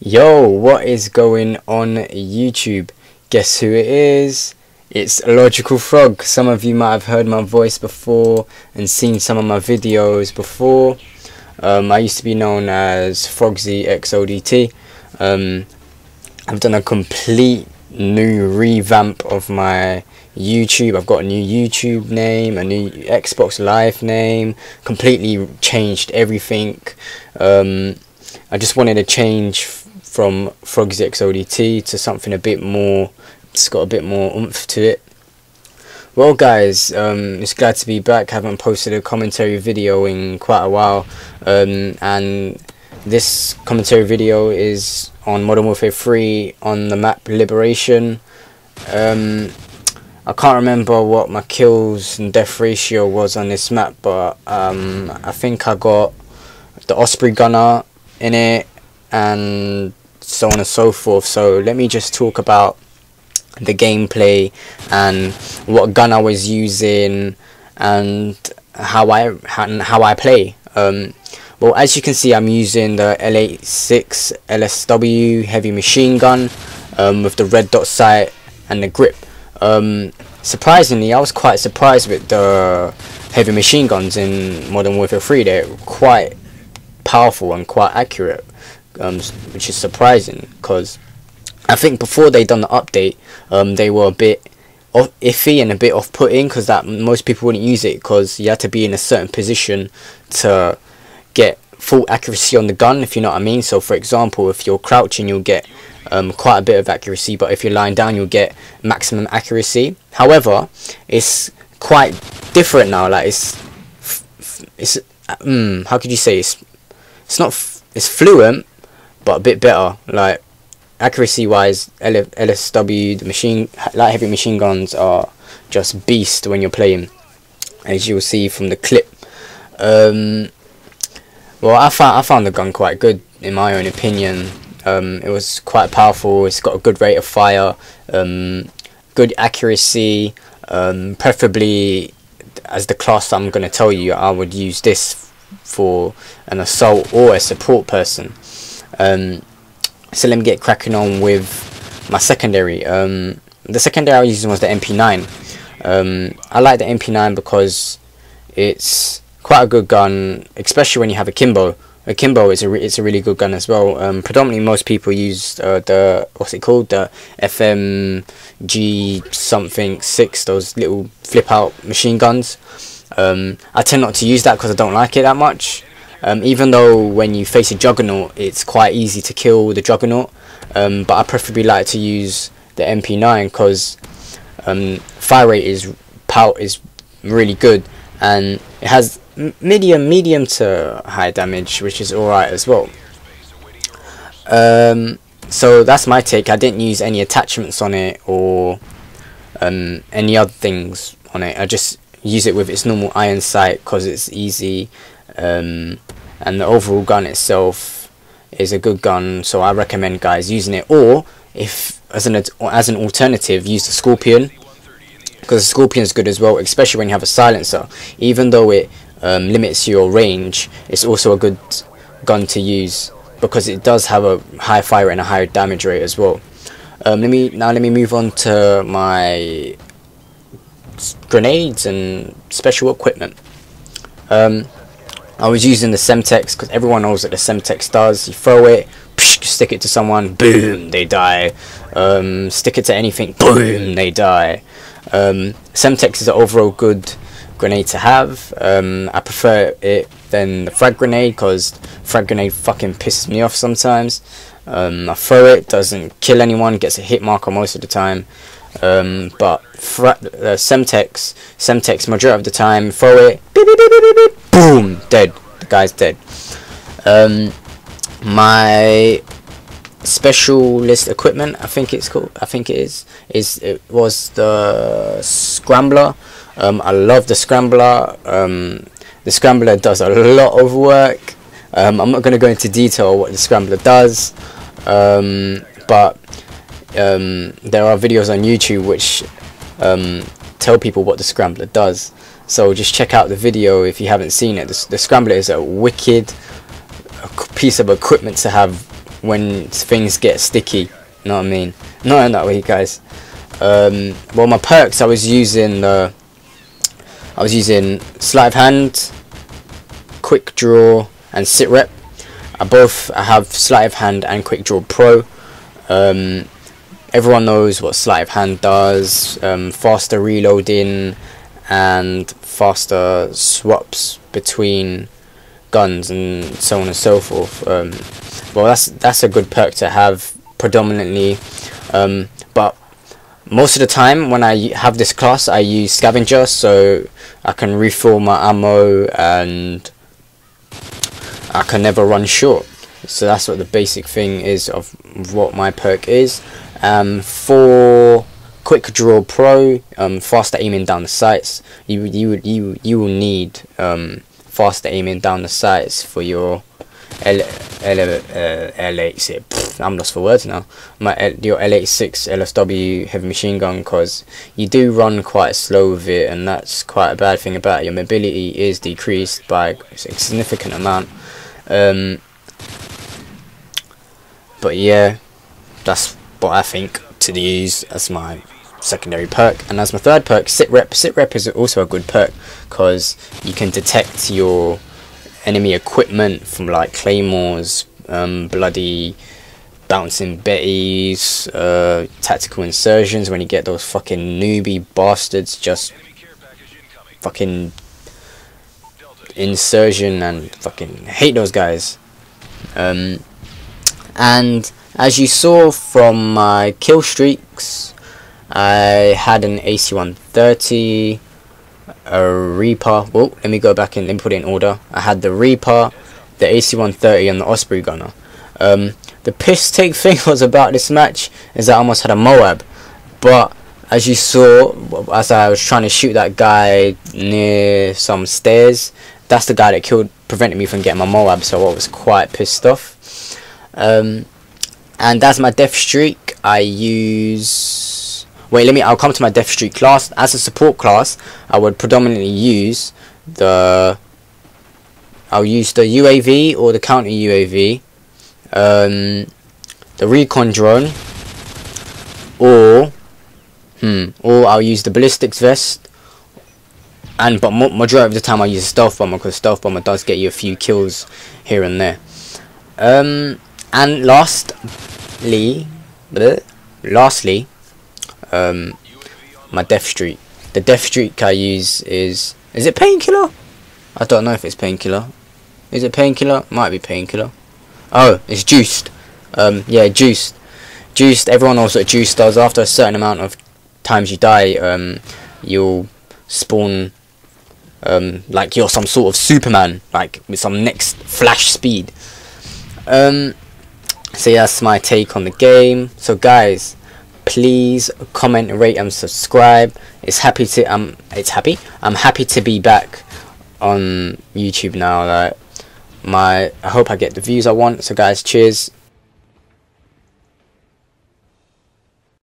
Yo, what is going on YouTube? Guess who it is? It's Logical Frog. Some of you might have heard my voice before and seen some of my videos before. I used to be known as Frogsy XODT. I've done a complete new revamp of my YouTube. I've got a new YouTube name, a new Xbox Live name, completely changed everything. I just wanted to change from Frogsy XODT to something a bit more, it's got a bit more oomph to it. Well guys, it's glad to be back. Haven't posted a commentary video in quite a while, and this commentary video is on Modern Warfare 3 on the map Liberation. I can't remember what my kills and death ratio was on this map, but I think I got the Osprey gunner in it and so on and so forth. So let me just talk about the gameplay and what gun I was using and how I play. Well, as you can see, I'm using the L86 LSW heavy machine gun with the red dot sight and the grip. Surprisingly, I was quite surprised with the heavy machine guns in Modern Warfare 3. They're quite powerful and quite accurate, which is surprising, because I think before they done the update, they were a bit iffy and a bit off-putting, because that most people wouldn't use it because you had to be in a certain position to get full accuracy on the gun, if you know what I mean. So for example, if you're crouching, you'll get quite a bit of accuracy, but if you're lying down, you'll get maximum accuracy. However, it's quite different now. Like it's how could you say, it's fluent but a bit better. Like accuracy wise, LSW, the light heavy machine guns are just beast when you're playing, as you'll see from the clip. Well, I found the gun quite good in my own opinion. It was quite powerful. It's got a good rate of fire, good accuracy. Preferably, as the class I'm going to tell you, I would use this for an assault or a support person. So let me get cracking on with my secondary. The secondary I was using was the MP9. I like the MP9 because it's quite a good gun, especially when you have a Kimbo. A Kimbo is it's a really good gun as well. Predominantly most people use the, what's it called, the FMG something 6, those little flip out machine guns. I tend not to use that because I don't like it that much. Even though when you face a Juggernaut, it's quite easy to kill the Juggernaut, but I preferably like to use the MP9 because fire rate is really good, and it has medium to high damage, which is alright as well. So that's my take. I didn't use any attachments on it or any other things on it. I just use it with its normal iron sight because it's easy, and the overall gun itself is a good gun, so I recommend guys using it. Or if as an alternative, use the Scorpion, because the Scorpion is good as well, especially when you have a silencer. Even though it limits your range, it's also a good gun to use because it does have a high fire and a higher damage rate as well. Let me move on to my grenades and special equipment. I was using the Semtex because everyone knows what the Semtex does. You throw it, stick it to someone, boom, they die. Stick it to anything, boom, they die. Semtex is an overall good grenade to have. I prefer it than the frag grenade because frag grenade fucking pisses me off sometimes. I throw it, doesn't kill anyone, gets a hit marker most of the time. But Semtex majority of the time, throw it, beep, beep, beep, beep, beep, boom, dead. The guy's dead. My specialist equipment, I think it's called, it was the Scrambler. I love the Scrambler. The Scrambler does a lot of work. I'm not going to go into detail what the Scrambler does, but there are videos on YouTube which tell people what the Scrambler does. So just check out the video if you haven't seen it. The scrambler is a wicked piece of equipment to have when things get sticky. You know what I mean? Not in that way, guys. Well, my perks, I was using sleight of hand, quick draw, and sit rep. I have sleight of hand and quick draw pro. Everyone knows what sleight of hand does. Faster reloading and faster swaps between guns and so on and so forth. Well, that's a good perk to have predominantly, but most of the time when I have this class I use scavenger, so I can refill my ammo and I can never run short. So that's what the basic thing is of what my perk is. For quick draw pro, faster aiming down the sights, you will need faster aiming down the sights for your L86. I'm lost for words now. Your L86 LSW heavy machine gun, because you do run quite slow with it, and that's quite a bad thing about it. Your mobility is decreased by a significant amount. But yeah, that's what I think to use as my secondary perk. And as my third perk, sit rep. Sit rep is also a good perk because you can detect your enemy equipment from like claymores, bloody bouncing betties, tactical insertions, when you get those fucking newbie bastards just fucking insertion, and fucking hate those guys. And as you saw from my kill streaks, I had an AC-130, a Reaper. Well, let me go back and let me put it in order. I had the Reaper, the AC-130, and the Osprey gunner. The piss take thing was about this match is that I almost had a Moab, but as you saw, as I was trying to shoot that guy near some stairs, that's the guy that prevented me from getting my Moab, so I was quite pissed off. And as my death streak, I use... I'll come to my death streak class. As a support class, I would predominantly use I'll use the UAV or the counter UAV, the recon drone, or I'll use the ballistics vest. But majority of the time I use a stealth bomber, because stealth bomber does get you a few kills here and there. And lastly, my death streak. The death streak I use is it painkiller? I don't know if it's painkiller. Is it painkiller? Might be painkiller. Oh, it's juiced. Yeah, juiced. Juiced. Everyone knows what juice does. After a certain amount of times you die, you'll spawn like you're some sort of Superman, like with some next flash speed. So yeah, that's my take on the game. So guys, please comment, rate, and subscribe. I'm happy to be back on YouTube now. I hope I get the views I want. So guys, cheers.